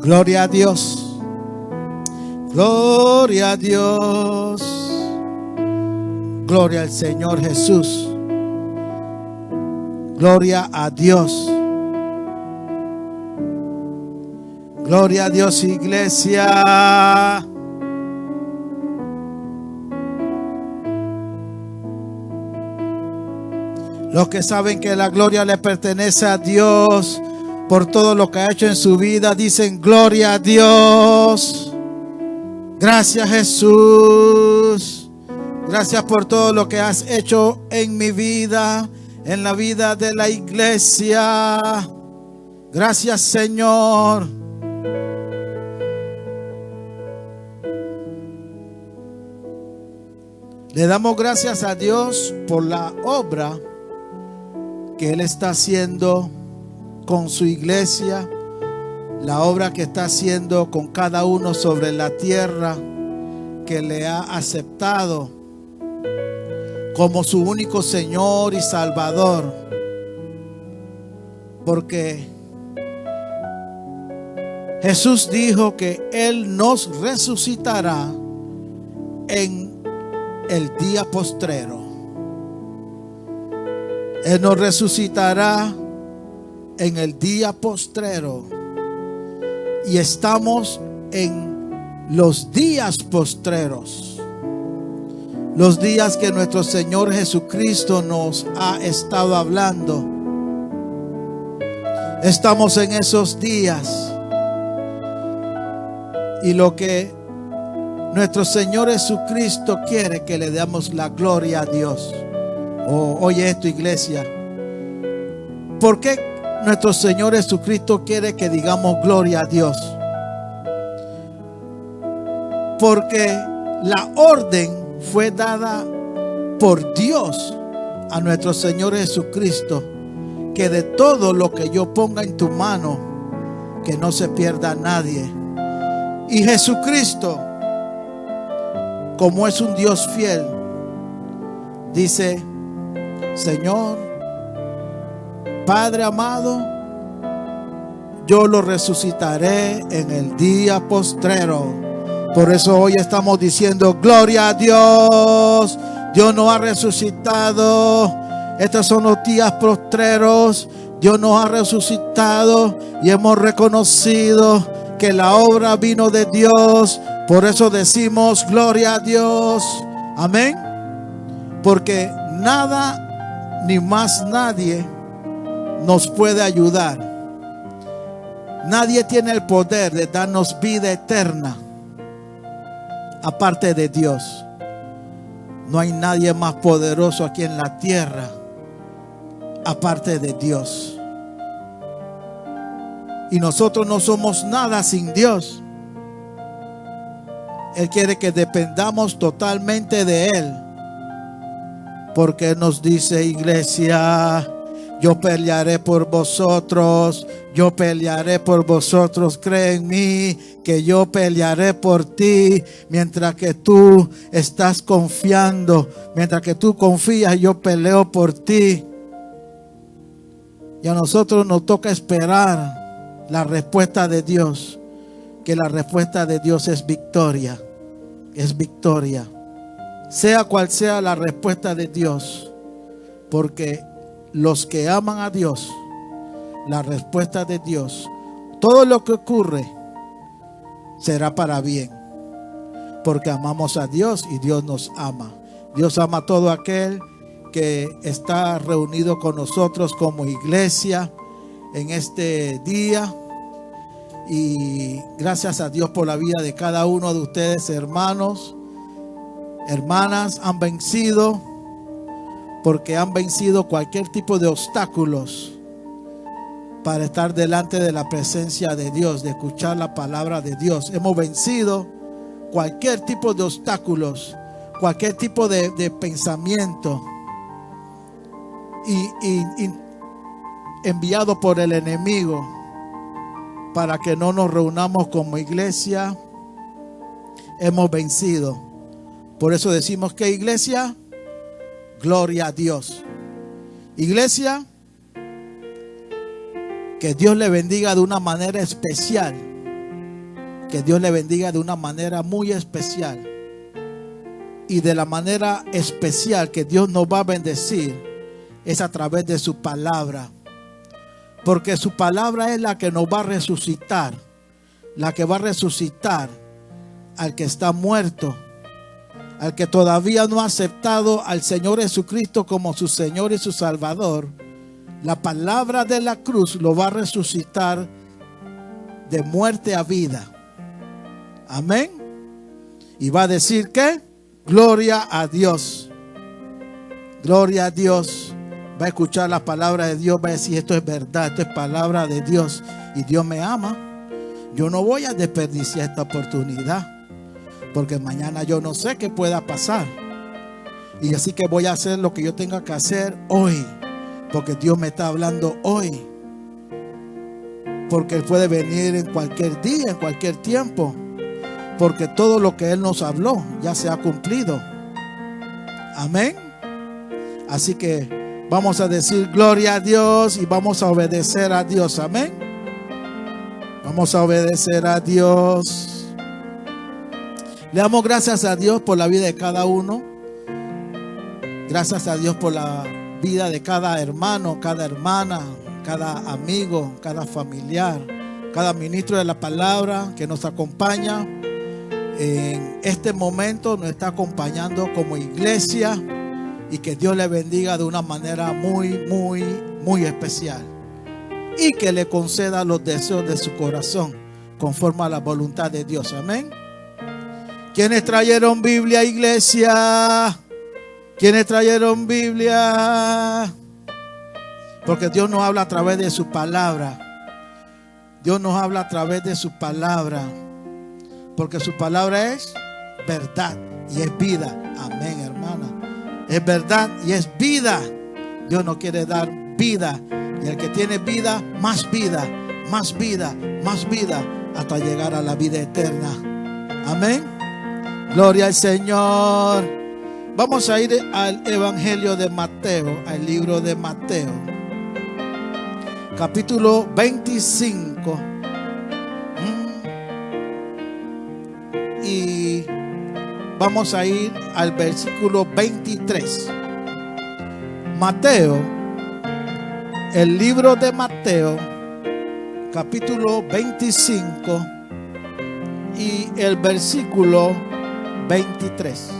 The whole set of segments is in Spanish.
Gloria a Dios. Gloria a Dios. Gloria al Señor Jesús. Gloria a Dios. Gloria a Dios, iglesia. Los que saben que la gloria le pertenece a Dios por todo lo que ha hecho en su vida, dicen gloria a Dios. Gracias, Jesús. Gracias por todo lo que has hecho en mi vida, en la vida de la iglesia. Gracias, Señor. Le damos gracias a Dios por la obra que Él está haciendo con su iglesia, la obra que está haciendo con cada uno sobre la tierra que le ha aceptado como su único Señor y Salvador. Porque Jesús dijo que Él nos resucitará en el día postrero. Él nos resucitará en el día postrero. Y estamos en los días postreros. Los días que nuestro Señor Jesucristo nos ha estado hablando. Estamos en esos días. Y lo que nuestro Señor Jesucristo quiere que le demos la gloria a Dios. Oye esto, iglesia. ¿Por qué nuestro Señor Jesucristo quiere que digamos gloria a Dios? Porque la orden fue dada por Dios a nuestro Señor Jesucristo, que de todo lo que yo ponga en tu mano, que no se pierda nadie. Y Jesucristo, como es un Dios fiel, dice: Señor, Padre amado, yo lo resucitaré en el día postrero. Por eso hoy estamos diciendo gloria a Dios. Dios nos ha resucitado. Estos son los días postreros. Dios nos ha resucitado y hemos reconocido que la obra vino de Dios. Por eso decimos gloria a Dios. Amén. Porque nada ni más nadie nos puede ayudar. Nadie tiene el poder de darnos vida eterna aparte de Dios. No hay nadie más poderoso aquí en la tierra aparte de Dios. Y nosotros no somos nada sin Dios. Él quiere que dependamos totalmente de Él. Porque Él nos dice: iglesia, yo pelearé por vosotros. Yo pelearé por vosotros. Cree en mí que yo pelearé por ti. Mientras que tú estás confiando, mientras que tú confías, yo peleo por ti. Y a nosotros nos toca esperar la respuesta de Dios. Que la respuesta de Dios es victoria. Es victoria. Sea cual sea la respuesta de Dios. Porque los que aman a Dios, la respuesta de Dios, todo lo que ocurre será para bien. Porque amamos a Dios y Dios nos ama. Dios ama a todo aquel que está reunido con nosotros como iglesia en este día. Y gracias a Dios por la vida de cada uno de ustedes, hermanos, hermanas. Han vencido, porque han vencido cualquier tipo de obstáculos para estar delante de la presencia de Dios, de escuchar la palabra de Dios. Hemos vencido cualquier tipo de obstáculos, cualquier tipo de pensamiento y enviado por el enemigo para que no nos reunamos como iglesia. Hemos vencido. Por eso decimos que iglesia, gloria a Dios. Iglesia, que Dios le bendiga de una manera especial que Dios le bendiga de una manera muy especial. Y de la manera especial que Dios nos va a bendecir es a través de su palabra. Porque su palabra es la que nos va a resucitar. La que va a resucitar al que está muerto, al que todavía no ha aceptado al Señor Jesucristo como su Señor y su Salvador. La palabra de la cruz lo va a resucitar de muerte a vida. Amén. Y va a decir que gloria a Dios. Gloria a Dios. Va a escuchar la palabra de Dios. Va a decir, esto es verdad, esto es palabra de Dios. Y Dios me ama. Yo no voy a desperdiciar esta oportunidad, porque mañana yo no sé qué pueda pasar. Y así que voy a hacer lo que yo tenga que hacer hoy, porque Dios me está hablando hoy. Porque Él puede venir en cualquier día, en cualquier tiempo. Porque todo lo que Él nos habló ya se ha cumplido. Amén. Así que vamos a decir gloria a Dios y vamos a obedecer a Dios. Amén. Vamos a obedecer a Dios. Le damos gracias a Dios por la vida de cada uno. Gracias a Dios por la vida de cada hermano, cada hermana, cada amigo, cada familiar, cada ministro de la palabra que nos acompaña en este momento, nos está acompañando como iglesia, y que Dios le bendiga de una manera muy especial, y que le conceda los deseos de su corazón conforme a la voluntad de Dios. Amén. ¿Quiénes trajeron Biblia, iglesia? ¿Quiénes trajeron Biblia? Porque Dios nos habla a través de su palabra. Dios nos habla a través de su palabra. Porque su palabra es verdad y es vida. Amén, hermana. Es verdad y es vida. Dios nos quiere dar vida. Y el que tiene vida, más vida, más vida, más vida, hasta llegar a la vida eterna. Amén. Gloria al Señor. Vamos a ir al Evangelio de Mateo, al libro de Mateo, capítulo 25. Y vamos a ir al versículo 23. Mateo, el libro de Mateo, capítulo 25 y el versículo 23.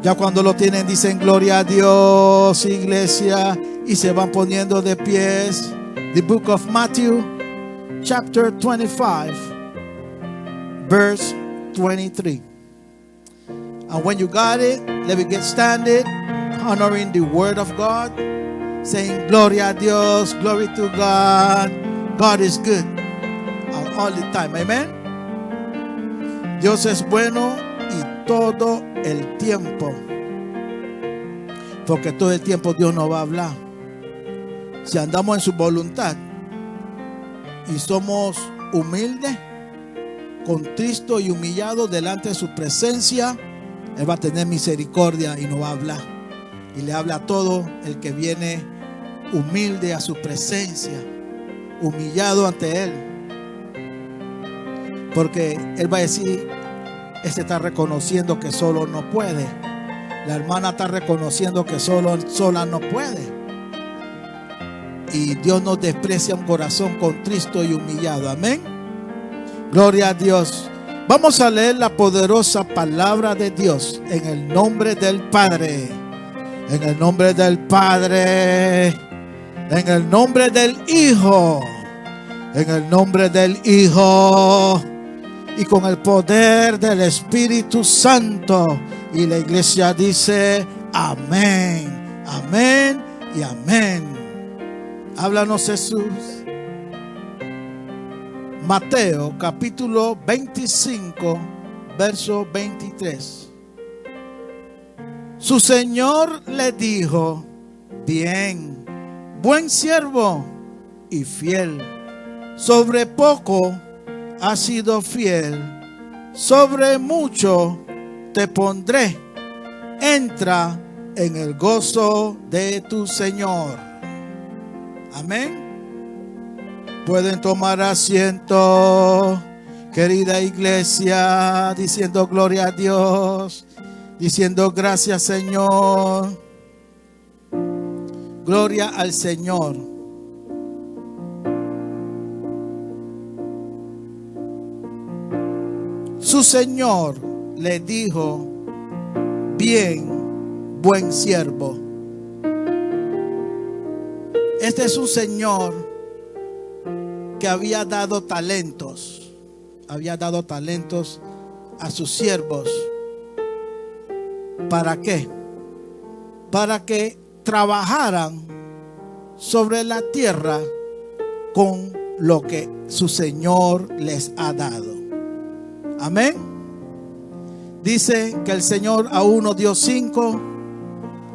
Ya cuando lo tienen, dicen gloria a Dios, iglesia, y se van poniendo de pies. The book of Matthew, chapter 25, verse 23. And when you got it, let me get standing, honoring the word of God, saying gloria a Dios, glory to God. God is good all the time. Amen. Dios es bueno y todo el tiempo, porque todo el tiempo Dios nos va a hablar. Si andamos en su voluntad y somos humildes, contristo y humillado delante de su presencia, Él va a tener misericordia y nos va a hablar. Y le habla a todo el que viene humilde a su presencia, humillado ante Él. Porque Él va a decir, este está reconociendo que solo no puede. La hermana está reconociendo que sola no puede. Y Dios nos desprecia un corazón contristo y humillado. Amén. Gloria a Dios. Vamos a leer la poderosa palabra de Dios en el nombre del Padre, en el nombre del Padre, en el nombre del Hijo, en el nombre del Hijo y con el poder del Espíritu Santo. Y la iglesia dice amén, amén y amén. Háblanos, Jesús. Mateo capítulo 25, verso 23. Su Señor le dijo: bien, buen siervo y fiel, sobre poco has sido fiel, sobre mucho te pondré, entra en el gozo de tu Señor. Amén. Pueden tomar asiento. Querida iglesia, diciendo gloria a Dios, diciendo gracias Señor, gloria al Señor. Su Señor le dijo: bien, buen siervo. Este es un Señor que había dado talentos a sus siervos. ¿Para qué? Para que trabajaran sobre la tierra con lo que su Señor les ha dado. Amén. Dice que el Señor a uno dio 5,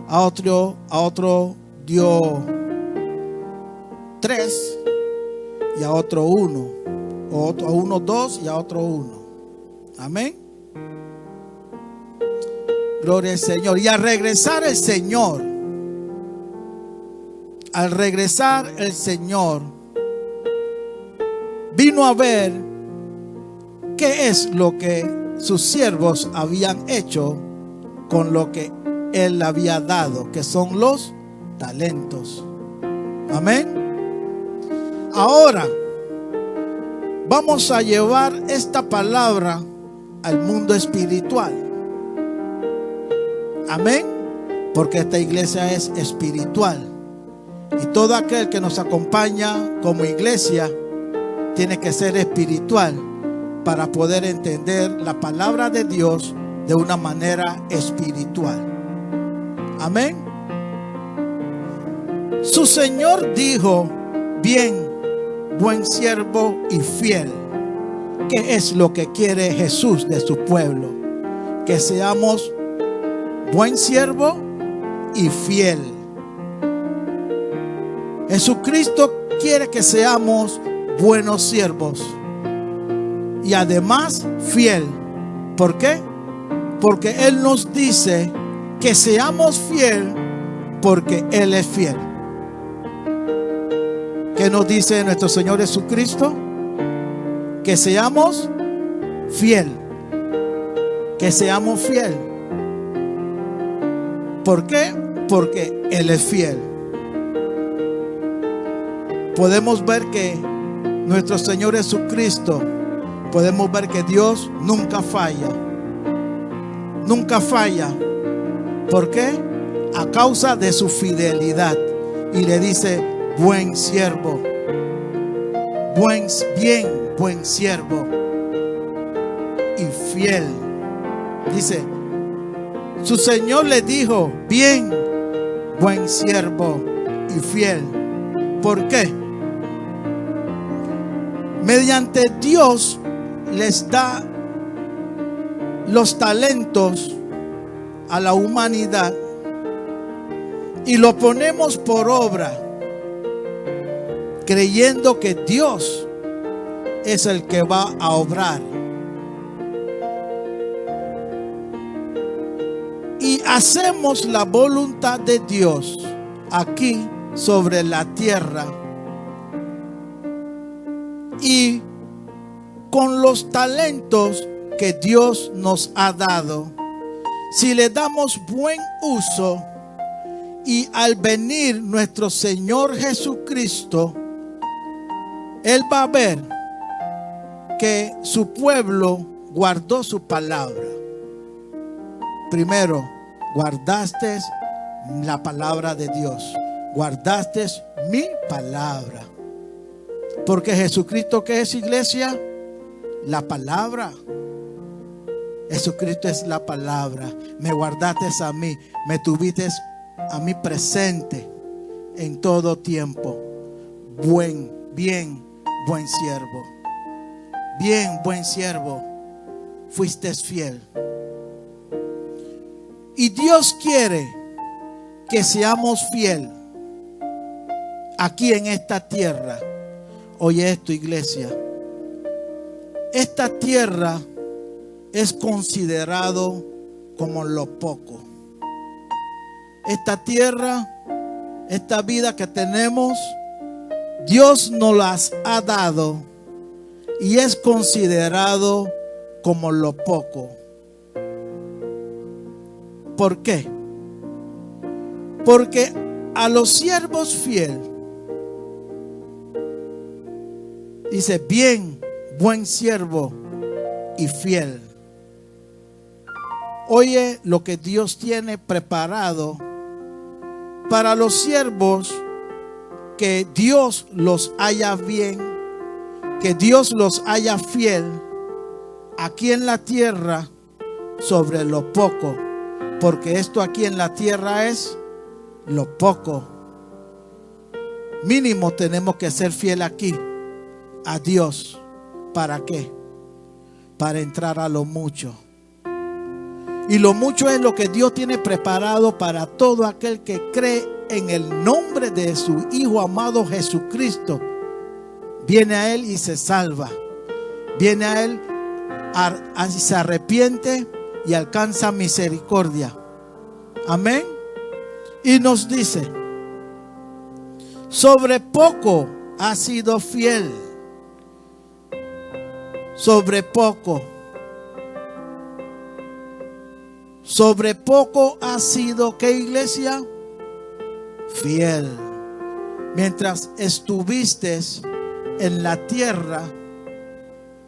a otro dio 3 y a otro 1, o a uno 2 y a otro 1. Amén. Gloria al Señor. Y al regresar el Señor, vino a ver qué es lo que sus siervos habían hecho con lo que Él había dado, que son los talentos. Amén. Ahora vamos a llevar esta palabra al mundo espiritual. Amén. Porque esta iglesia es espiritual. Y todo aquel que nos acompaña como iglesia tiene que ser espiritual para poder entender la palabra de Dios de una manera espiritual. Amén. Su Señor dijo: bien, buen siervo y fiel. ¿Qué es lo que quiere Jesús de su pueblo? Que seamos buen siervo y fiel. Jesucristo quiere que seamos buenos siervos y además fiel. ¿Por qué? Porque Él nos dice que seamos fiel porque Él es fiel. ¿Qué nos dice nuestro Señor Jesucristo? Que seamos fiel. Que seamos fiel. ¿Por qué? Porque Él es fiel. Podemos ver que nuestro Señor Jesucristo, podemos ver que Dios nunca falla. Nunca falla. ¿Por qué? A causa de su fidelidad. Y le dice: buen siervo, buen siervo y fiel. Dice, su Señor le dijo: bien, buen siervo y fiel. ¿Por qué? Mediante Dios les da los talentos a la humanidad y lo ponemos por obra, creyendo que Dios es el que va a obrar. Y hacemos la voluntad de Dios aquí sobre la tierra. Y con los talentos que Dios nos ha dado, si le damos buen uso, y al venir nuestro Señor Jesucristo, Él va a ver que su pueblo guardó su palabra. Primero, guardaste la palabra de Dios. Guardaste mi palabra. Porque Jesucristo, ¿qué es, iglesia? La palabra. Jesucristo es la palabra. Me guardaste a mí. Me tuviste a mí presente en todo tiempo. Buen siervo. Bien, buen siervo. Fuiste fiel. Y Dios quiere que seamos fiel aquí en esta tierra. Oye esto, iglesia. Esta tierra es considerado como lo poco. Esta tierra, esta vida que tenemos, Dios nos las ha dado y es considerado como lo poco. ¿Por qué? Porque a los siervos fieles, dice, bien, buen siervo y fiel. Oye lo que Dios tiene preparado para los siervos, que Dios los haya bien, que Dios los haya fiel aquí en la tierra sobre lo poco, porque esto aquí en la tierra es lo poco. Mínimo tenemos que ser fiel aquí a Dios. ¿Para qué? Para entrar a lo mucho. Y lo mucho es lo que Dios tiene preparado para todo aquel que cree en el nombre de su Hijo amado Jesucristo. Viene a Él y se salva. Viene a Él y se arrepiente y alcanza misericordia. Amén. Y nos dice, sobre poco ha sido fiel. Sobre poco. Sobre poco ha sido, ¿qué, iglesia? Fiel. Mientras estuviste en la tierra,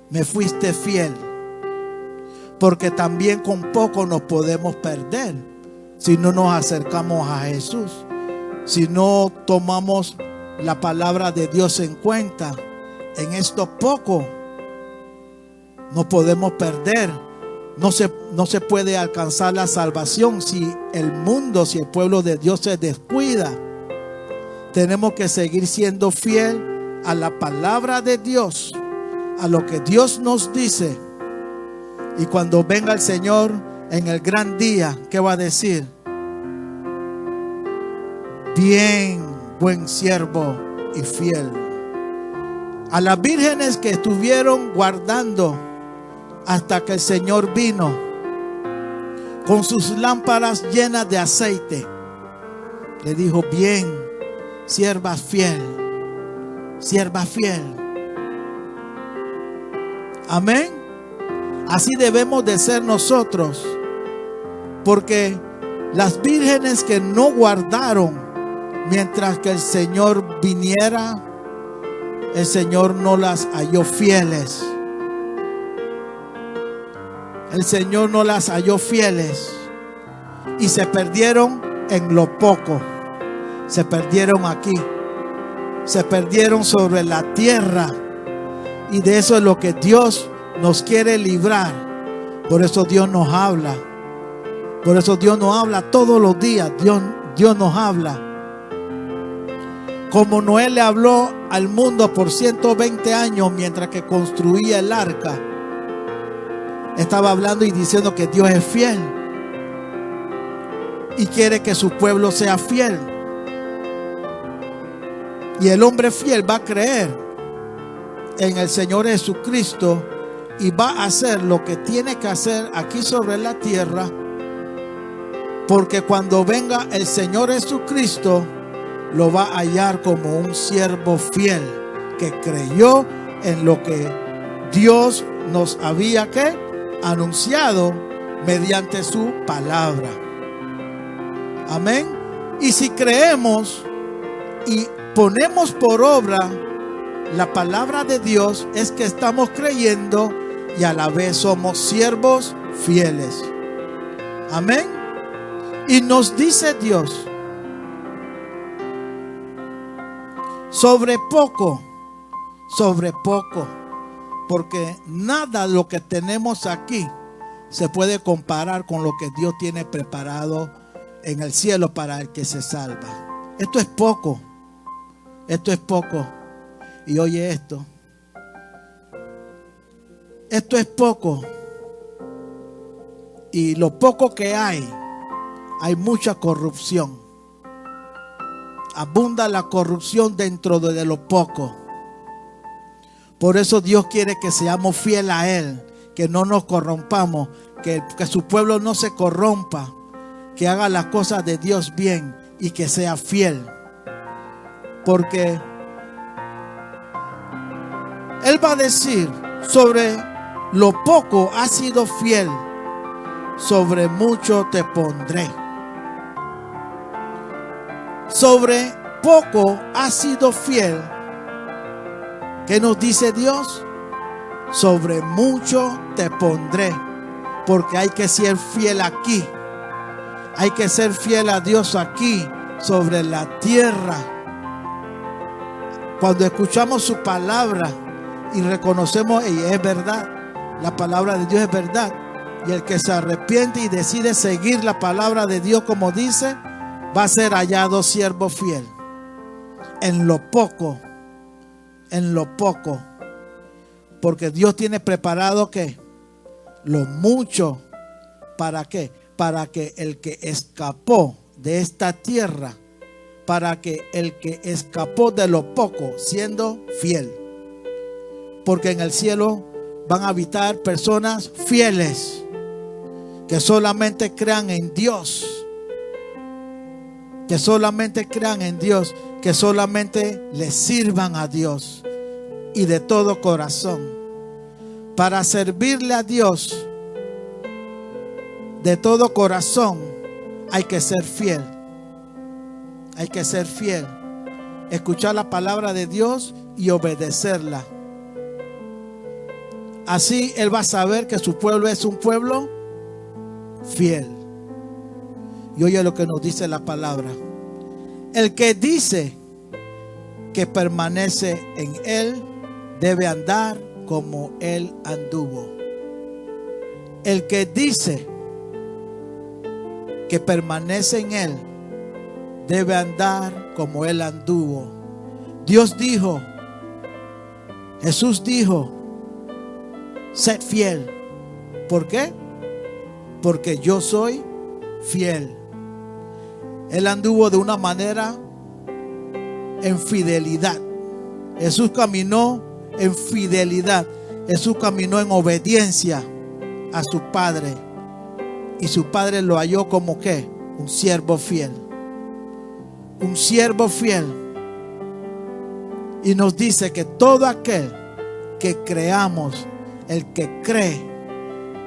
me fuiste fiel. Porque también con poco nos podemos perder si no nos acercamos a Jesús, si no tomamos la palabra de Dios en cuenta. En esto poco nos podemos perder. No se puede alcanzar la salvación si el mundo, si el pueblo de Dios se descuida. Tenemos que seguir siendo fiel a la palabra de Dios, a lo que Dios nos dice. Y cuando venga el Señor en el gran día, ¿qué va a decir? Bien, buen siervo y fiel. A las vírgenes que estuvieron guardando hasta que el Señor vino con sus lámparas llenas de aceite, le dijo, bien, sierva fiel, sierva fiel. Amén. Así debemos de ser nosotros, porque las vírgenes que no guardaron mientras que el Señor viniera, el Señor no las halló fieles. El Señor no las halló fieles y se perdieron en lo poco. Se perdieron aquí. Se perdieron sobre la tierra. Y de eso es lo que Dios nos quiere librar. Por eso Dios nos habla. Por eso Dios nos habla todos los días. Dios nos habla. Como Noé le habló al mundo por 120 años mientras que construía el arca. Estaba hablando y diciendo que Dios es fiel y quiere que su pueblo sea fiel. Y el hombre fiel va a creer en el Señor Jesucristo y va a hacer lo que tiene que hacer aquí sobre la tierra, porque cuando venga el Señor Jesucristo lo va a hallar como un siervo fiel que creyó en lo que Dios nos había anunciado mediante su palabra. Amén. Y si creemos y ponemos por obra la palabra de Dios, es que estamos creyendo y a la vez somos siervos fieles. Amén. Y nos dice Dios, sobre poco, porque nada de lo que tenemos aquí se puede comparar con lo que Dios tiene preparado en el cielo para el que se salva. Esto es poco. Esto es poco. Y oye esto. Esto es poco. Y lo poco que hay mucha corrupción. Abunda la corrupción dentro de lo poco. Por eso Dios quiere que seamos fieles a Él, que no nos corrompamos, que su pueblo no se corrompa, que haga las cosas de Dios bien y que sea fiel. Porque Él va a decir: sobre lo poco has sido fiel, sobre mucho te pondré. Sobre poco has sido fiel. ¿Qué nos dice Dios? Sobre mucho te pondré. Porque hay que ser fiel aquí. Hay que ser fiel a Dios aquí, sobre la tierra. Cuando escuchamos su palabra y reconocemos, y es verdad, la palabra de Dios es verdad, y el que se arrepiente y decide seguir la palabra de Dios como dice, va a ser hallado siervo fiel. En lo poco, porque Dios tiene preparado ¿qué? Lo mucho. ¿Para qué? Para que el que escapó de esta tierra, para que el que escapó de lo poco, siendo fiel, porque en el cielo van a habitar personas fieles que solamente crean en Dios, que solamente crean en Dios, que solamente le sirvan a Dios y de todo corazón. Para servirle a Dios de todo corazón hay que ser fiel. Hay que ser fiel. Escuchar la palabra de Dios y obedecerla. Así Él va a saber que su pueblo es un pueblo fiel. Y oye lo que nos dice la palabra. El que dice que permanece en Él debe andar como Él anduvo. El que dice que permanece en Él debe andar como Él anduvo. Dios dijo, Jesús dijo, sed fiel. ¿Por qué? Porque yo soy fiel. Él anduvo de una manera en fidelidad. Jesús caminó en fidelidad. Jesús caminó en obediencia a su Padre. Y su Padre lo halló como ¿qué? Un siervo fiel. Un siervo fiel. Y nos dice que todo aquel que creamos, el que cree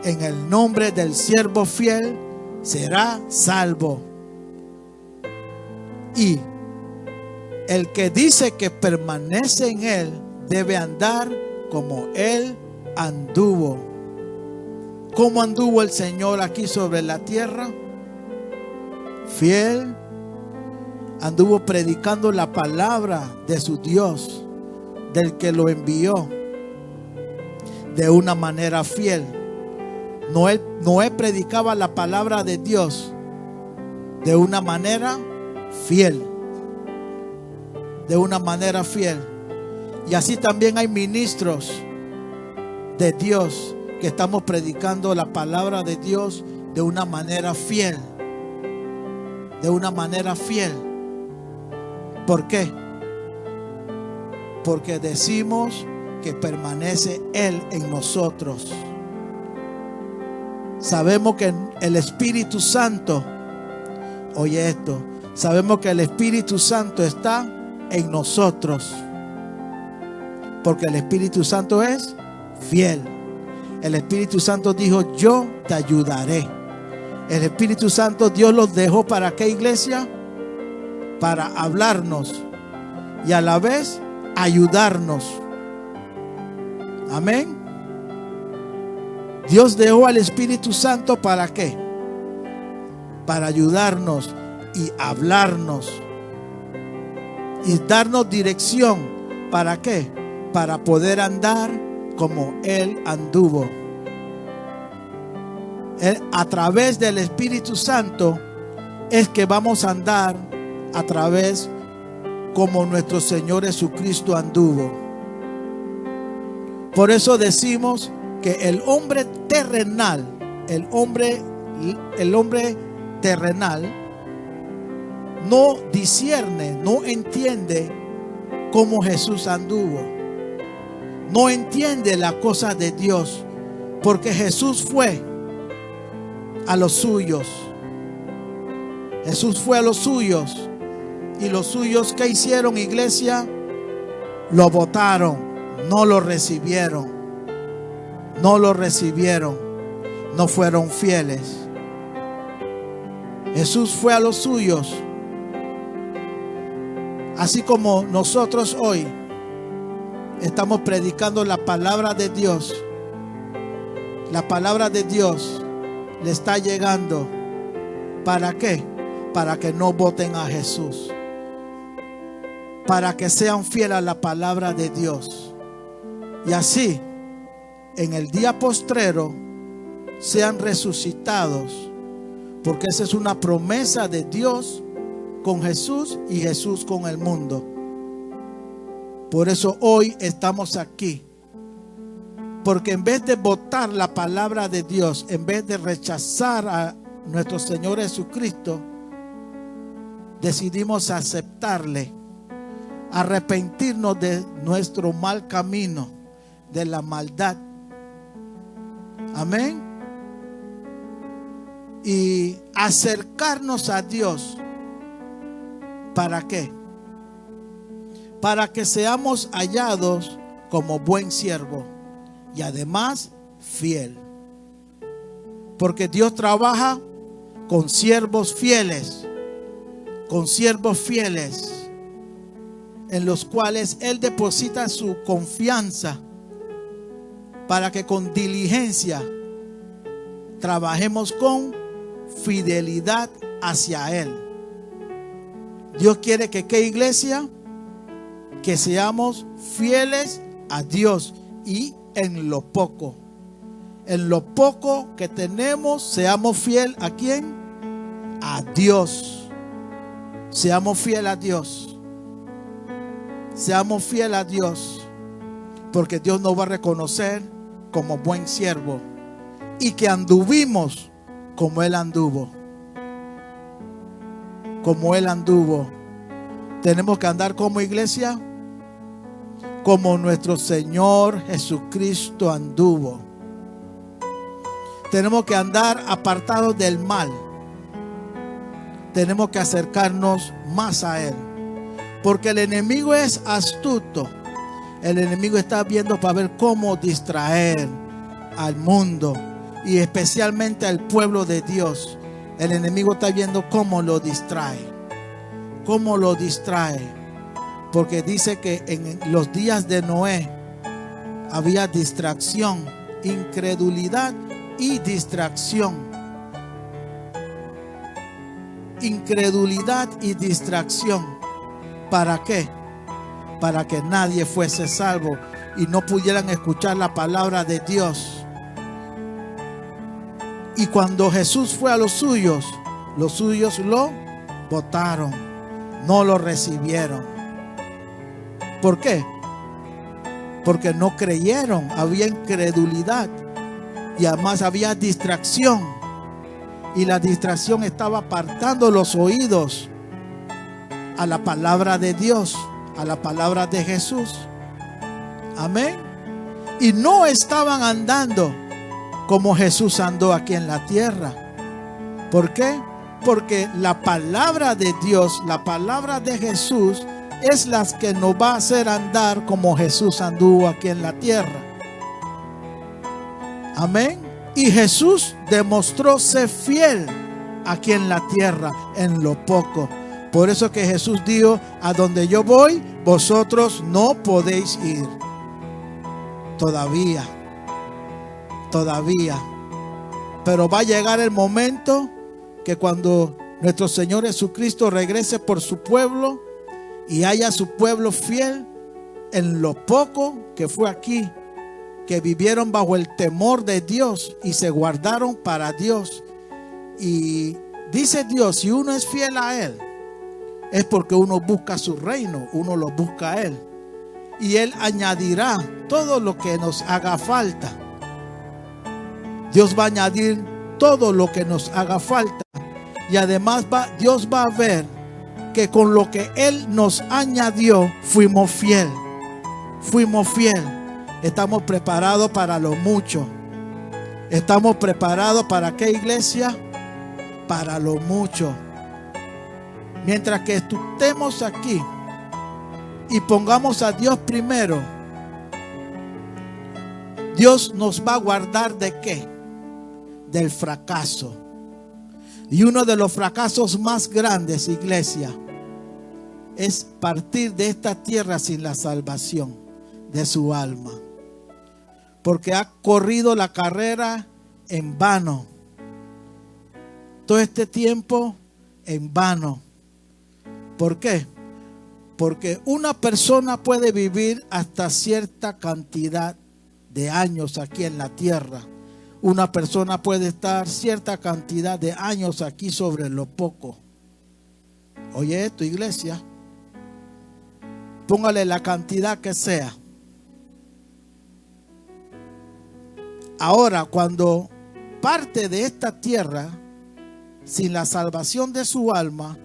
en el nombre del siervo fiel, será salvo. Y el que dice que permanece en Él debe andar como Él anduvo. ¿Cómo anduvo el Señor aquí sobre la tierra? Fiel. Anduvo predicando la palabra de su Dios, del que lo envió, de una manera fiel. Noé predicaba la palabra de Dios de una manera fiel. De una manera fiel. Y así también hay ministros de Dios que estamos predicando la palabra de Dios de una manera fiel. De una manera fiel. ¿Por qué? Porque decimos que permanece Él en nosotros. Sabemos que el Espíritu Santo, oye esto, sabemos que el Espíritu Santo está en nosotros. Porque el Espíritu Santo es fiel. El Espíritu Santo dijo, yo te ayudaré. El Espíritu Santo Dios los dejó ¿para qué, iglesia? Para hablarnos y a la vez ayudarnos. Amén. Dios dejó al Espíritu Santo ¿para qué? Para ayudarnos y hablarnos y darnos dirección. ¿Para qué? Para poder andar como Él anduvo. A través del Espíritu Santo es que vamos a andar a través como nuestro Señor Jesucristo anduvo. Por eso decimos que el hombre terrenal, el hombre terrenal no discierne, no entiende cómo Jesús anduvo. No entiende las cosas de Dios, porque Jesús fue a los suyos. Jesús fue a los suyos. Y los suyos, ¿qué hicieron, iglesia? Lo botaron, no lo recibieron. No lo recibieron. No fueron fieles. Jesús fue a los suyos. Así como nosotros hoy estamos predicando la palabra de Dios. La palabra de Dios le está llegando. ¿Para qué? Para que no voten a Jesús. Para que sean fieles a la palabra de Dios. Y así, en el día postrero, sean resucitados. Porque esa es una promesa de Dios con Jesús y Jesús con el mundo. Por eso hoy estamos aquí. Porque en vez de votar la palabra de Dios, en vez de rechazar a nuestro Señor Jesucristo, decidimos aceptarle, arrepentirnos de nuestro mal camino, de la maldad. Amén. Y acercarnos a Dios. ¿Para qué? Para que seamos hallados como buen siervo y además fiel. Porque Dios trabaja con siervos fieles, con siervos fieles, en los cuales Él deposita su confianza para que con diligencia trabajemos con fidelidad hacia Él. Dios quiere que, ¿qué iglesia? Que seamos fieles a Dios y en lo poco. En lo poco que tenemos, seamos fieles ¿a quién? A Dios. Seamos fieles a Dios. Seamos fieles a Dios. Porque Dios nos va a reconocer como buen siervo. Y que anduvimos como Él anduvo. Como Él anduvo. Tenemos que andar como iglesia, como nuestro Señor Jesucristo anduvo. Tenemos que andar apartados del mal. Tenemos que acercarnos más a Él. Porque el enemigo es astuto. El enemigo está viendo para ver cómo distraer al mundo y especialmente al pueblo de Dios. El enemigo está viendo cómo lo distrae. Cómo lo distrae. Porque dice que en los días de Noé había distracción, incredulidad y distracción. Incredulidad y distracción. ¿Para qué? Para que nadie fuese salvo y no pudieran escuchar la palabra de Dios. Y cuando Jesús fue a los suyos lo votaron, no lo recibieron. ¿Por qué? Porque no creyeron, había incredulidad y además había distracción. Y la distracción estaba apartando los oídos a la palabra de Dios, a la palabra de Jesús. Amén. Y no estaban andando como Jesús andó aquí en la tierra. ¿Por qué? Porque la palabra de Dios, la palabra de Jesús es la que nos va a hacer andar como Jesús anduvo aquí en la tierra. Amén. Y Jesús demostró ser fiel aquí en la tierra en lo poco. Por eso que Jesús dijo: a donde yo voy, vosotros no podéis ir. Todavía. Pero va a llegar el momento que cuando nuestro Señor Jesucristo regrese por su pueblo y haya su pueblo fiel en lo poco que fue aquí, que vivieron bajo el temor de Dios y se guardaron para Dios. Y dice Dios, si uno es fiel a Él, es porque uno busca su reino, uno lo busca a Él. Y Él añadirá todo lo que nos haga falta. Dios va a añadir todo lo que nos haga falta. Y además Dios va a ver que con lo que Él nos añadió, fuimos fiel. Fuimos fiel. Estamos preparados para lo mucho. Estamos preparados para ¿qué, iglesia? Para lo mucho. Mientras que estemos aquí y pongamos a Dios primero, Dios nos va a guardar ¿de qué? Del fracaso. Y uno de los fracasos más grandes, iglesia, es partir de esta tierra sin la salvación de su alma. Porque ha corrido la carrera en vano. Todo este tiempo en vano. ¿Por qué? Porque una persona puede vivir hasta cierta cantidad de años aquí en la tierra. Una persona puede estar cierta cantidad de años aquí sobre lo poco. Oye esto, iglesia. Póngale la cantidad que sea. Ahora, cuando parte de esta tierra sin la salvación de su alma,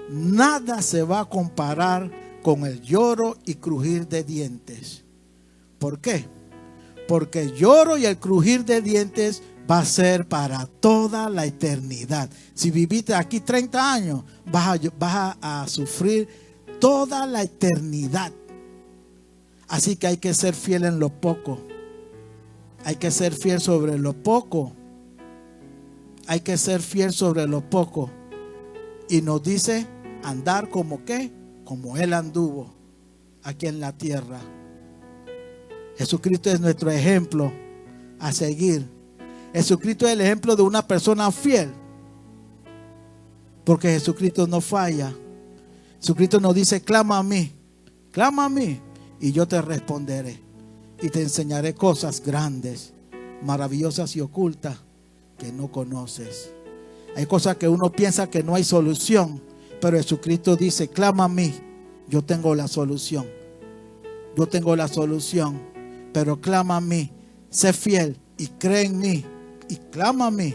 nada se va a comparar con el lloro y crujir de dientes. ¿Por qué? Porque el lloro y el crujir de dientes va a ser para toda la eternidad. Si viviste aquí 30 años, vas a sufrir toda la eternidad. Así que hay que ser fiel en lo poco. Hay que ser fiel sobre lo poco. Hay que ser fiel sobre lo poco. Y nos dice andar como ¿qué? Como Él anduvo aquí en la tierra. Jesucristo es nuestro ejemplo a seguir. Jesucristo es el ejemplo de una persona fiel. Porque Jesucristo no falla. Jesucristo nos dice, clama a mí, y yo te responderé. Y te enseñaré cosas grandes, maravillosas y ocultas que no conoces. Hay cosas que uno piensa que no hay solución, pero Jesucristo dice, clama a mí, yo tengo la solución. Yo tengo la solución, pero clama a mí, sé fiel y cree en mí y clama a mí.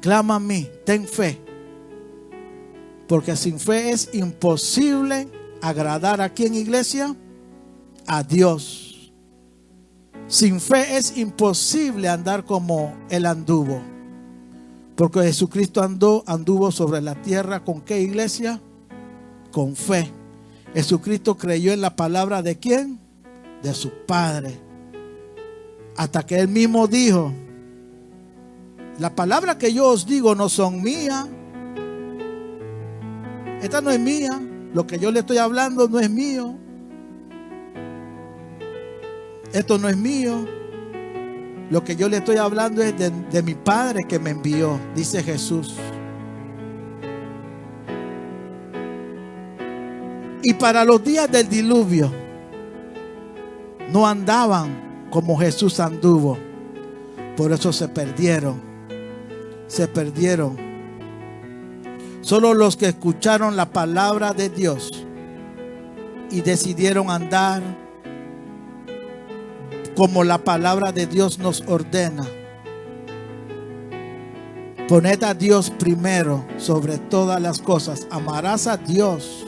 Clama a mí, ten fe. Porque sin fe es imposible agradar a ¿quién, iglesia? A Dios. Sin fe es imposible andar como Él anduvo. Porque Jesucristo anduvo sobre la tierra ¿con qué, iglesia? Con fe. Jesucristo creyó en la palabra ¿de quién? De su Padre. Hasta que Él mismo dijo, la palabra que yo os digo no son mías. Esta no es mía. Lo que yo le estoy hablando no es mío. Esto no es mío. Lo que yo le estoy hablando es de mi Padre que me envió, dice Jesús. Y para los días del diluvio no andaban como Jesús anduvo. Por eso se perdieron. Se perdieron. Solo los que escucharon la palabra de Dios y decidieron andar como la palabra de Dios nos ordena. Poned a Dios primero sobre todas las cosas. Amarás a Dios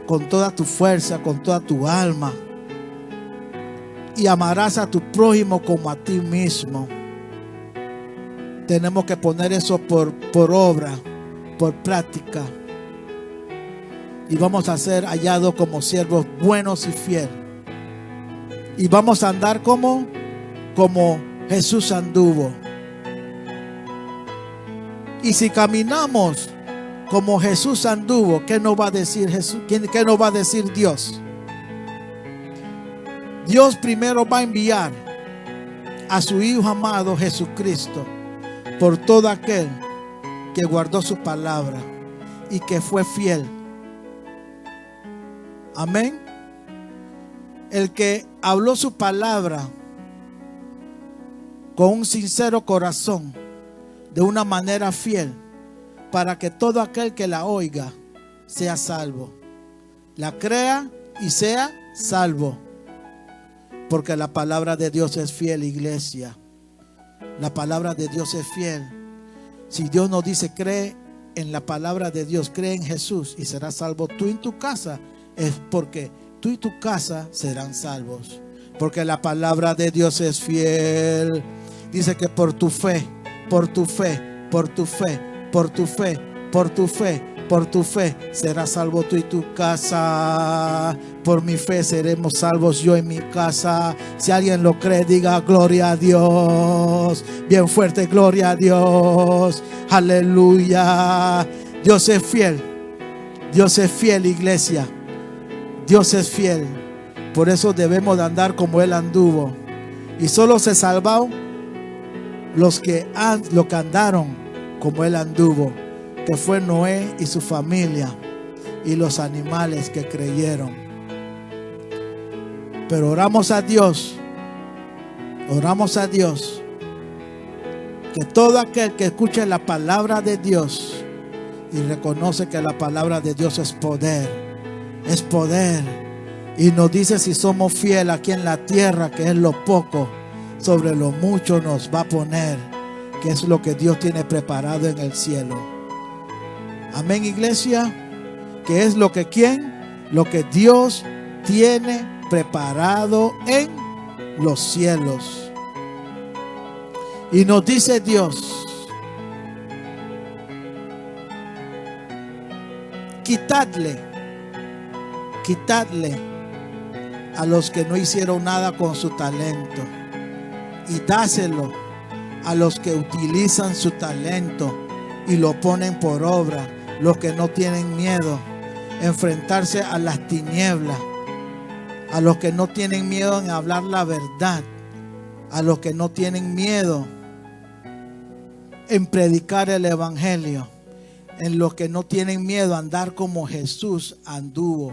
con toda tu fuerza, con toda tu alma. Y amarás a tu prójimo como a ti mismo. Tenemos que poner eso por obra, por práctica. Y vamos a ser hallados como siervos buenos y fieles. Y vamos a andar como Jesús anduvo. Y si caminamos como Jesús anduvo, ¿qué nos va a decir Jesús? ¿Qué nos va a decir Dios? Dios primero va a enviar a su Hijo amado Jesucristo por todo aquel que guardó su palabra y que fue fiel. Amén. El que habló su palabra con un sincero corazón, de una manera fiel, para que todo aquel que la oiga sea salvo, la crea y sea salvo. Porque la palabra de Dios es fiel, iglesia. La palabra de Dios es fiel. Si Dios nos dice cree en la palabra de Dios, cree en Jesús y serás salvo tú en tu casa, es porque tú y tu casa serán salvos. Porque la palabra de Dios es fiel. Dice que por tu fe, por tu fe, por tu fe, por tu fe, por tu fe, por tu fe serás salvo tú y tu casa. Por mi fe seremos salvos yo y mi casa. Si alguien lo cree, diga gloria a Dios. Bien fuerte, gloria a Dios. Aleluya. Dios es fiel. Dios es fiel, iglesia. Dios es fiel. Por eso debemos de andar como Él anduvo. Y solo se salvaron los que andaron como Él anduvo, que fue Noé y su familia y los animales que creyeron. Pero oramos a Dios, que todo aquel que escuche la palabra de Dios y reconoce que la palabra de Dios es poder, y nos dice si somos fieles aquí en la tierra, que es lo poco, sobre lo mucho nos va a poner, que es lo que Dios tiene preparado en el cielo. Amén, iglesia. Que es lo que lo que Dios tiene preparado en los cielos. Y nos dice Dios: quitadle a los que no hicieron nada con su talento, y dáselo a los que utilizan su talento y lo ponen por obra, los que no tienen miedo enfrentarse a las tinieblas, a los que no tienen miedo en hablar la verdad, a los que no tienen miedo en predicar el evangelio, en los que no tienen miedo a andar como Jesús anduvo.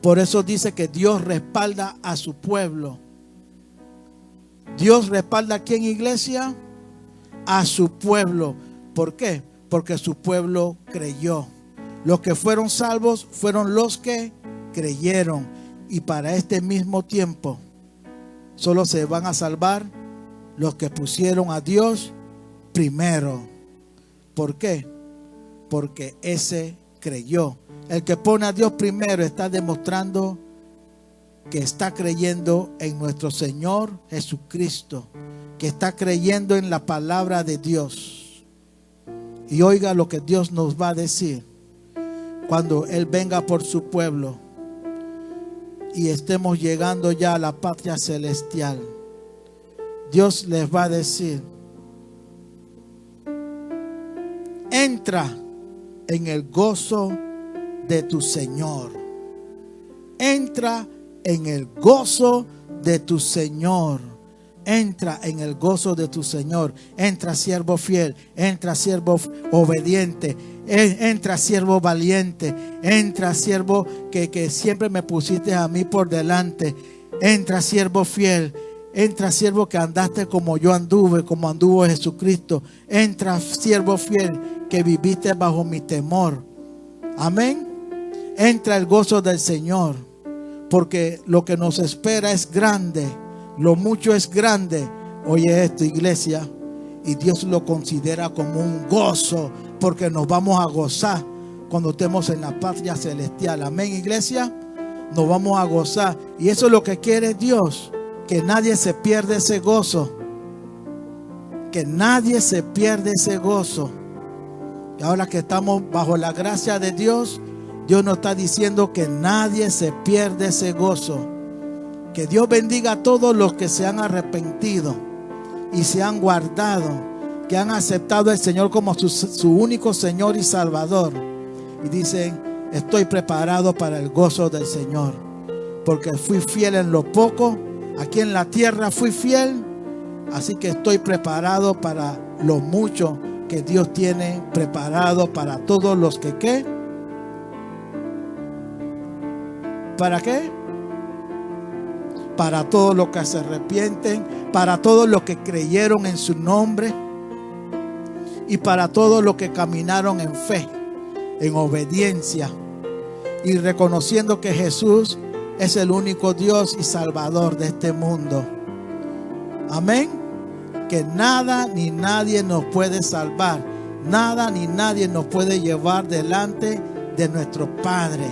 Por eso dice que Dios respalda a su pueblo. Dios respalda ¿a quién, iglesia? A su pueblo. ¿Por qué? Porque su pueblo creyó. Los que fueron salvos fueron los que creyeron. Y para este mismo tiempo solo se van a salvar los que pusieron a Dios primero. ¿Por qué? Porque ese creyó. El que pone a Dios primero está demostrando que está creyendo en nuestro Señor Jesucristo, que está creyendo en la palabra de Dios. Y oiga lo que Dios nos va a decir cuando Él venga por su pueblo y estemos llegando ya a la patria celestial. Dios les va a decir: entra en el gozo de tu Señor. Entra en el gozo de tu Señor. Entra en el gozo de tu Señor. Entra, siervo fiel. Entra, siervo obediente. Entra, siervo valiente. Entra, siervo que siempre me pusiste a mí por delante. Entra, siervo fiel. Entra, siervo que andaste como yo anduve, como anduvo Jesucristo. Entra, siervo fiel, que viviste bajo mi temor. Amén. Entra el gozo del Señor, porque lo que nos espera es grande. Lo mucho es grande. Oye esto, iglesia, y Dios lo considera como un gozo, porque nos vamos a gozar cuando estemos en la patria celestial. Amén, iglesia. Nos vamos a gozar. Y eso es lo que quiere Dios, que nadie se pierda ese gozo. Que nadie se pierda ese gozo. Y ahora que estamos bajo la gracia de Dios, Dios nos está diciendo que nadie se pierde ese gozo. Que Dios bendiga a todos los que se han arrepentido y se han guardado, que han aceptado al Señor como su único Señor y Salvador. Y dicen: estoy preparado para el gozo del Señor, porque fui fiel en lo poco. Aquí en la tierra fui fiel, así que estoy preparado para lo mucho que Dios tiene preparado para todos los que ¿qué? ¿Para qué? Para todos los que se arrepienten, para todos los que creyeron en su nombre y para todos los que caminaron en fe, en obediencia y reconociendo que Jesús es el único Dios y Salvador de este mundo. Amén. Que nada ni nadie nos puede salvar, nada ni nadie nos puede llevar delante de nuestro Padre.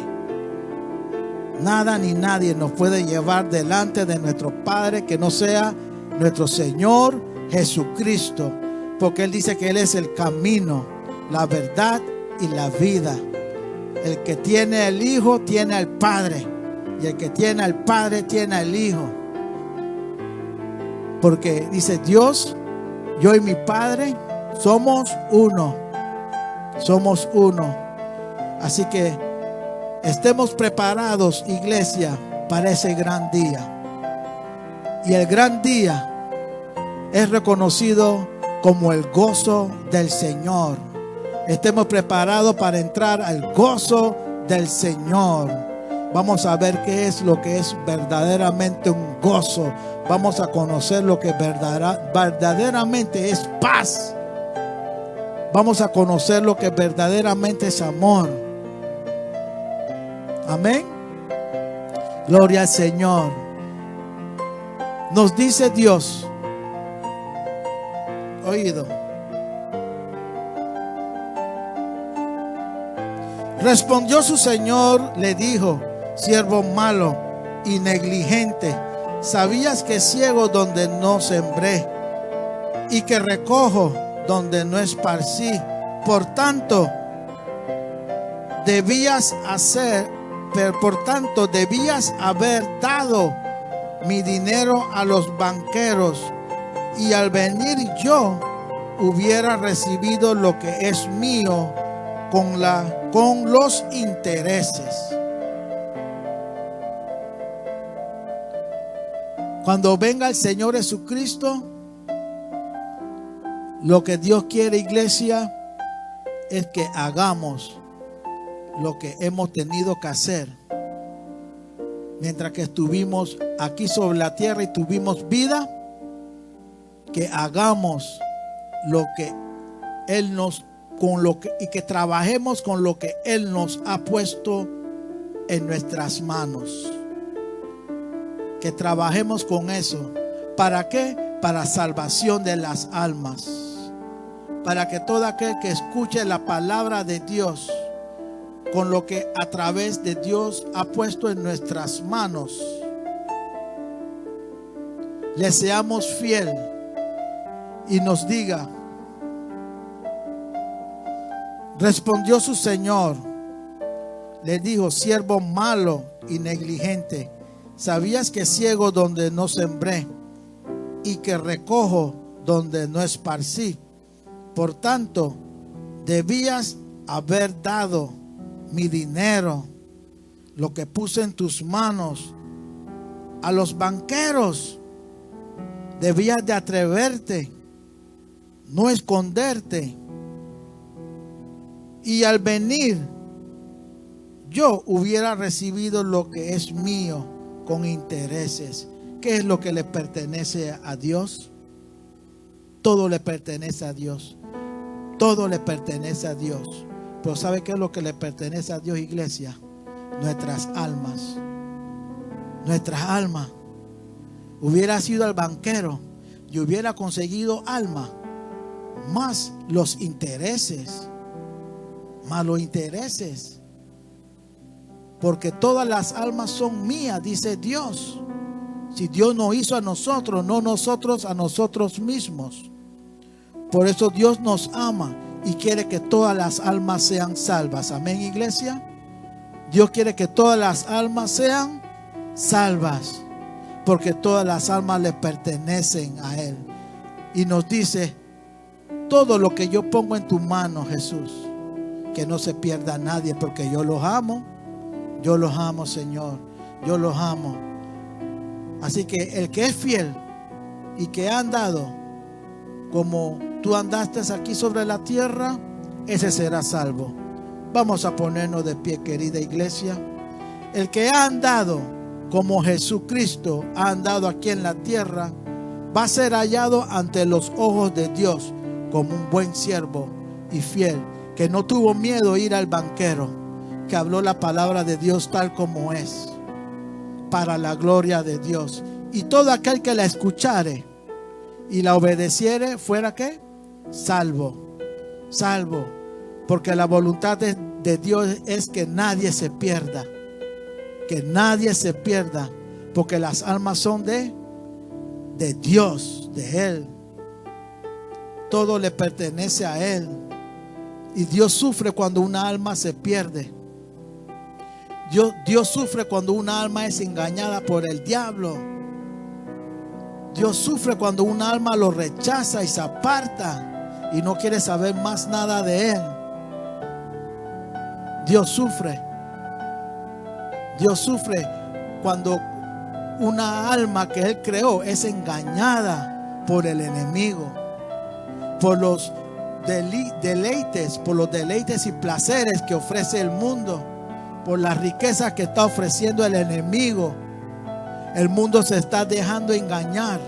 Nada ni nadie nos puede llevar delante de nuestro Padre que no sea nuestro Señor Jesucristo, porque Él dice que Él es el camino, la verdad y la vida. El que tiene al Hijo tiene al Padre, y el que tiene al Padre tiene al Hijo. Porque dice Dios, yo y mi Padre somos uno. Somos uno. Así que estemos preparados, iglesia, para ese gran día. Y el gran día es reconocido como el gozo del Señor. Estemos preparados para entrar al gozo del Señor. Vamos a ver qué es lo que es verdaderamente un gozo. Vamos a conocer lo que verdaderamente es paz. Vamos a conocer lo que verdaderamente es amor. Amén. Gloria al Señor. Nos dice Dios, oído. Respondió su señor, le dijo: siervo malo y negligente, ¿sabías que ciego donde no sembré y que recojo donde no esparcí? Por tanto, debías haber dado mi dinero a los banqueros, y al venir yo hubiera recibido lo que es mío con los intereses. Cuando venga el Señor Jesucristo, lo que Dios quiere, iglesia, es que hagamos lo que hemos tenido que hacer mientras que estuvimos aquí sobre la tierra y tuvimos vida. Que hagamos lo que Él nos, y que trabajemos con lo que Él nos ha puesto en nuestras manos. Que trabajemos con eso. ¿Para qué? Para salvación de las almas. Para que todo aquel que escuche la palabra de Dios, con lo que a través de Dios ha puesto en nuestras manos, le seamos fiel y nos diga: respondió su señor, le dijo: siervo malo y negligente, ¿sabías que ciego donde no sembré y que recojo donde no esparcí? Por tanto, debías haber dado mi dinero, lo que puse en tus manos, a los banqueros. Debías de atreverte, no esconderte. Y al venir, yo hubiera recibido lo que es mío con intereses. ¿Qué es lo que le pertenece a Dios? Todo le pertenece a Dios. Todo le pertenece a Dios. Pero ¿sabe qué es lo que le pertenece a Dios, iglesia? Nuestras almas. Nuestras almas. Hubiera sido el banquero y hubiera conseguido alma, más los intereses. Más los intereses. Porque todas las almas son mías, dice Dios. Si Dios nos hizo a nosotros, no nosotros a nosotros mismos. Por eso Dios nos ama y quiere que todas las almas sean salvas. Amén, iglesia. Dios quiere que todas las almas sean salvas, porque todas las almas le pertenecen a Él. Y nos dice: todo lo que yo pongo en tu mano, Jesús, que no se pierda nadie, porque yo los amo. Yo los amo, Señor. Yo los amo. Así que el que es fiel y que ha andado como tú andaste aquí sobre la tierra, ese será salvo. Vamos a ponernos de pie, querida iglesia. El que ha andado como Jesucristo ha andado aquí en la tierra, va a ser hallado ante los ojos de Dios como un buen siervo y fiel, que no tuvo miedo a ir al banquero, que habló la palabra de Dios tal como es, para la gloria de Dios. Y todo aquel que la escuchare y la obedeciere, fuera ¿qué? Salvo. Salvo. Porque la voluntad de Dios es que nadie se pierda. Que nadie se pierda. Porque las almas son de Dios, de Él. Todo le pertenece a Él. Y Dios sufre cuando una alma se pierde. Dios sufre cuando una alma es engañada por el diablo. Dios sufre cuando un alma lo rechaza y se aparta y no quiere saber más nada de Él. Dios sufre. Dios sufre cuando una alma que Él creó es engañada por el enemigo, por los deleites y placeres que ofrece el mundo, por las riquezas que está ofreciendo el enemigo. El mundo se está dejando engañar.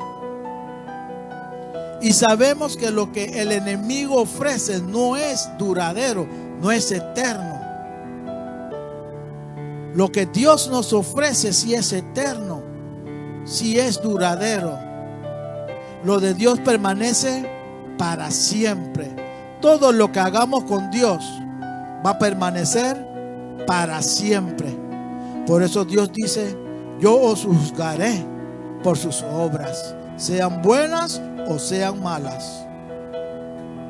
Y sabemos que lo que el enemigo ofrece no es duradero, no es eterno. Lo que Dios nos ofrece sí es eterno, sí es duradero. Lo de Dios permanece para siempre. Todo lo que hagamos con Dios va a permanecer para siempre. Por eso Dios dice: yo os juzgaré por sus obras, sean buenas o sean malas.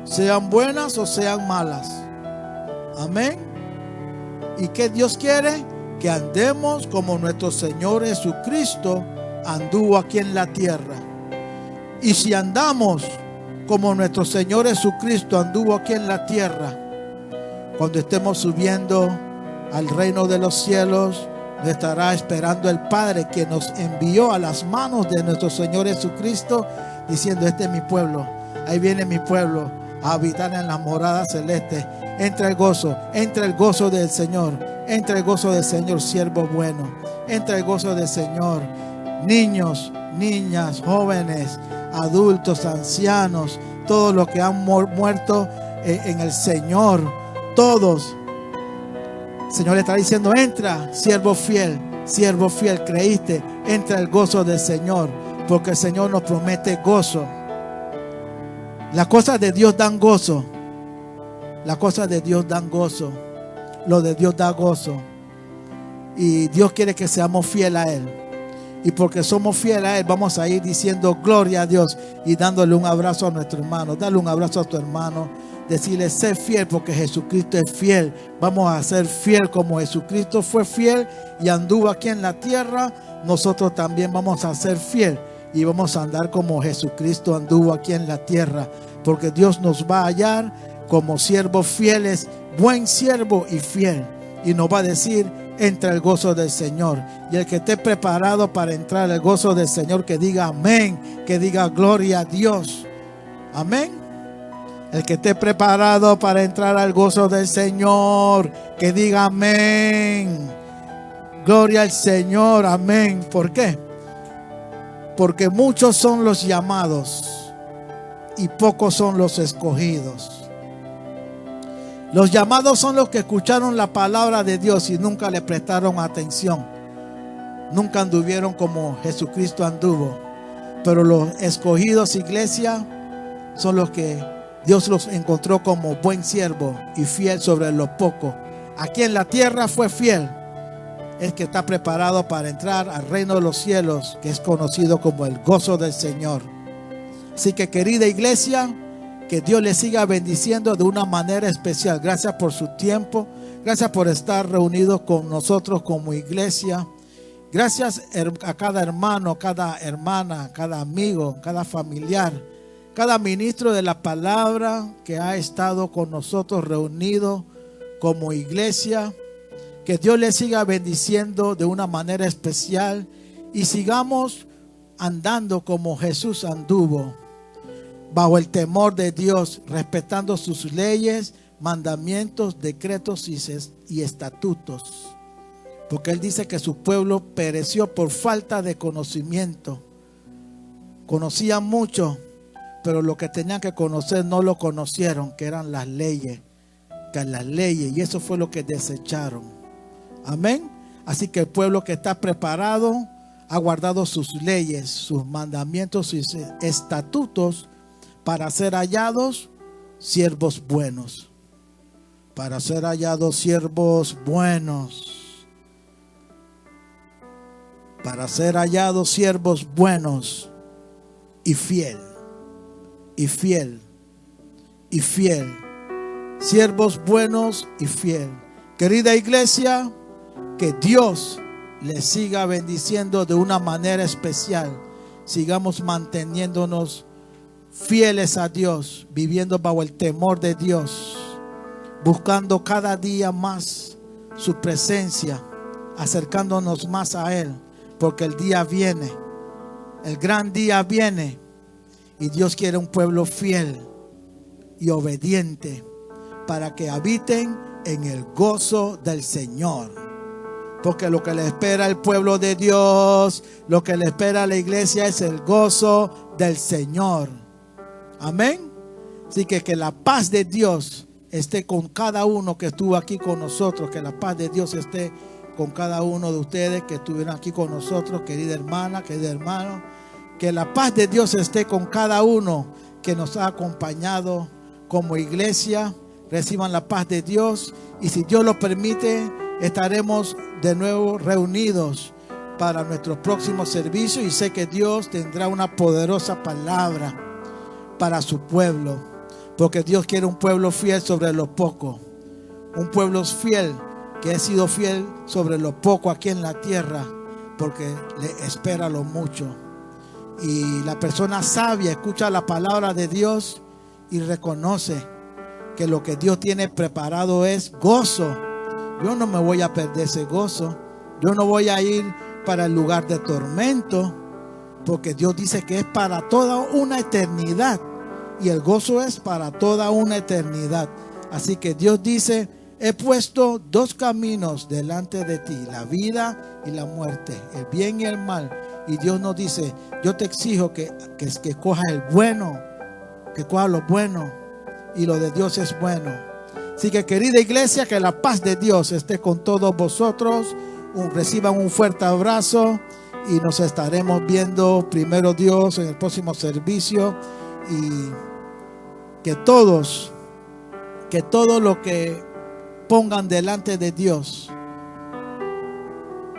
Sean buenas o sean malas. Amén. ¿Y qué Dios quiere? Que andemos como nuestro Señor Jesucristo anduvo aquí en la tierra. Y si andamos como nuestro Señor Jesucristo anduvo aquí en la tierra, cuando estemos subiendo al reino de los cielos, nos estará esperando el Padre, que nos envió a las manos de nuestro Señor Jesucristo, diciendo: este es mi pueblo, ahí viene mi pueblo a habitar en la morada celeste. Entra el gozo del Señor, entra el gozo del Señor, siervo bueno, entra el gozo del Señor. Niños, niñas, jóvenes, adultos, ancianos, todos los que han muerto en el Señor, todos. El Señor le está diciendo: entra, siervo fiel, creíste, entra el gozo del Señor, porque el Señor nos promete gozo. Las cosas de Dios dan gozo. Las cosas de Dios dan gozo. Lo de Dios da gozo. Y Dios quiere que seamos fieles a Él. Y porque somos fieles a Él, vamos a ir diciendo gloria a Dios y dándole un abrazo a nuestro hermano. Dale un abrazo a tu hermano. Decirle: sé fiel porque Jesucristo es fiel. Vamos a ser fiel como Jesucristo fue fiel y anduvo aquí en la tierra. Nosotros también vamos a ser fiel y vamos a andar como Jesucristo anduvo aquí en la tierra. Porque Dios nos va a hallar como siervos fieles, buen siervo y fiel. Y nos va a decir: entra el gozo del Señor. Y el que esté preparado para entrar al gozo del Señor, que diga amén, que diga gloria a Dios. Amén. El que esté preparado para entrar al gozo del Señor, que diga amén. Gloria al Señor, amén. ¿Por qué? Porque muchos son los llamados y pocos son los escogidos. Los llamados son los que escucharon la palabra de Dios y nunca le prestaron atención. Nunca anduvieron como Jesucristo anduvo. Pero los escogidos, iglesia, son los que Dios los encontró como buen siervo y fiel sobre lo poco. Aquí en la tierra fue fiel. El que está preparado para entrar al reino de los cielos, que es conocido como el gozo del Señor. Así que, querida iglesia, que Dios les siga bendiciendo de una manera especial. Gracias por su tiempo. Gracias por estar reunidos con nosotros como iglesia. Gracias a cada hermano, cada hermana, cada amigo, cada familiar, cada ministro de la palabra que ha estado con nosotros reunido como iglesia. Que Dios les siga bendiciendo de una manera especial y sigamos andando como Jesús anduvo, bajo el temor de Dios, respetando sus leyes, mandamientos, decretos y estatutos. Porque Él dice que su pueblo pereció por falta de conocimiento. Conocían mucho, pero lo que tenían que conocer no lo conocieron, que eran las leyes. Y eso fue lo que desecharon. Amén. Así que el pueblo que está preparado ha guardado sus leyes, sus mandamientos, sus estatutos, para ser hallados siervos buenos. Para ser hallados siervos buenos. Para ser hallados siervos buenos y fiel. Y fiel. Y fiel. Siervos buenos y fiel. Querida iglesia, Que Dios les siga bendiciendo de una manera especial. Sigamos manteniéndonos fieles a Dios, viviendo bajo el temor de Dios, buscando cada día más su presencia, acercándonos más a Él, porque el día viene, el gran día viene, y Dios quiere un pueblo fiel y obediente para que habiten en el gozo del Señor. Porque lo que le espera al pueblo de Dios, lo que le espera a la iglesia es el gozo del Señor. Amén. Así que la paz de Dios esté con cada uno que estuvo aquí con nosotros. Que la paz de Dios esté con cada uno de ustedes que estuvieron aquí con nosotros, querida hermana, querido hermano. Que la paz de Dios esté con cada uno que nos ha acompañado como iglesia. Reciban la paz de Dios, y si Dios lo permite, estaremos de nuevo reunidos para nuestro próximo servicio, y sé que Dios tendrá una poderosa palabra para su pueblo, porque Dios quiere un pueblo fiel sobre lo poco, un pueblo fiel que ha sido fiel sobre lo poco aquí en la tierra, porque le espera lo mucho. Y la persona sabia escucha la palabra de Dios y reconoce que lo que Dios tiene preparado es gozo. Yo no me voy a perder ese gozo. Yo no voy a ir para el lugar de tormento, porque Dios dice que es para toda una eternidad, y el gozo es para toda una eternidad. Así que Dios dice: he puesto dos caminos delante de ti, la vida y la muerte, el bien y el mal. Y Dios nos dice: yo te exijo que cojas el bueno, que cojas lo bueno, y lo de Dios es bueno. Así que, querida iglesia, que la paz de Dios esté con todos vosotros. Reciban un fuerte abrazo, y nos estaremos viendo, primero Dios, en el próximo servicio. Y que todo lo que pongan delante de Dios,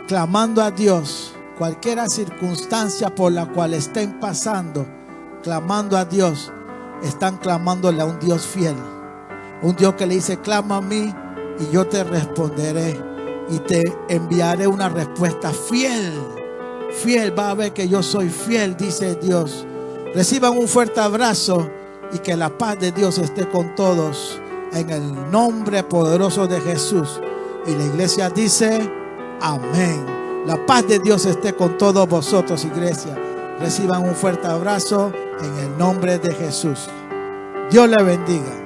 clamando a Dios, cualquier circunstancia por la cual estén pasando, clamando a Dios, están clamándole a un Dios fiel, un Dios que le dice: clama a mí y yo te responderé y te enviaré una respuesta fiel. Fiel, va a ver que yo soy fiel, dice Dios. Reciban un fuerte abrazo, y que la paz de Dios esté con todos en el nombre poderoso de Jesús. Y la iglesia dice: amén. La paz de Dios esté con todos vosotros, iglesia. Reciban un fuerte abrazo en el nombre de Jesús. Dios le bendiga.